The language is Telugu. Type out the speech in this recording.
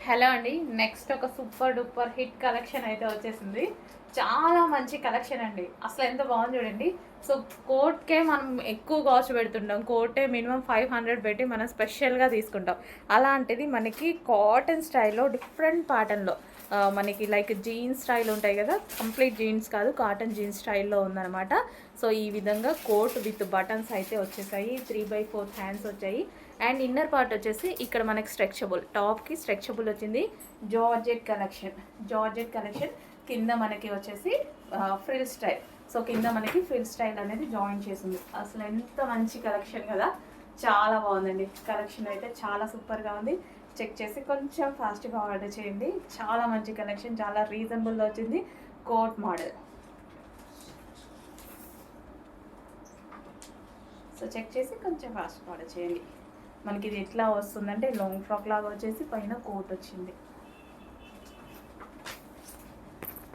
హలో అండి. నెక్స్ట్ ఒక సూపర్ డూపర్ హిట్ కలెక్షన్ అయితే వచ్చేసింది. చాలా మంచి కలెక్షన్ అండి. అసలు ఎంత బాగుంది చూడండి. సో కోట్‌కే మనం ఎక్కువ కాస్ట్ పెడుతుంటాం. కోటే మినిమం 500 పెట్టి మనం స్పెషల్‌గా తీసుకుంటాం. అలాంటిది మనకి కాటన్ స్టైల్‌లో డిఫరెంట్ ప్యాటర్న్‌లో మనకి లైక్ జీన్స్ స్టైల్ ఉంటాయి కదా! కంప్లీట్ జీన్స్ కాదు, కాటన్ జీన్స్ స్టైల్‌లో ఉందనమాట. సో ఈ విధంగా కోట్ విత్ బటన్స్ అయితే వచ్చేసాయి. 3/4 హ్యాండ్స్ వచ్చాయి. అండ్ ఇన్నర్ పార్ట్ వచ్చేసి ఇక్కడ మనకి స్ట్రెచబుల్, టాప్కి స్ట్రెచబుల్ వచ్చింది. జార్జెట్ కలెక్షన్ కింద మనకి వచ్చేసి ఫ్రిల్ స్టైల్. సో కింద మనకి ఫ్రిల్ స్టైల్ అనేది జాయిన్ చేసింది. అసలు ఎంత మంచి కలెక్షన్ కదా, చాలా బాగుందండి. కలెక్షన్ అయితే చాలా సూపర్గా ఉంది. చెక్ చేసి కొంచెం ఫాస్ట్గా ఆర్డర్ చేయండి. చాలా మంచి కలెక్షన్, చాలా రీజనబుల్లో వచ్చింది. Coat model. సో చెక్ చేసి కొంచెం ఫాస్ట్గా ఆర్డర్ చేయండి. మనకి ఇది ఎట్లా వస్తుందంటే లాంగ్ ఫ్రాక్ లాగా వచ్చేసి పైన కోట్ వచ్చింది.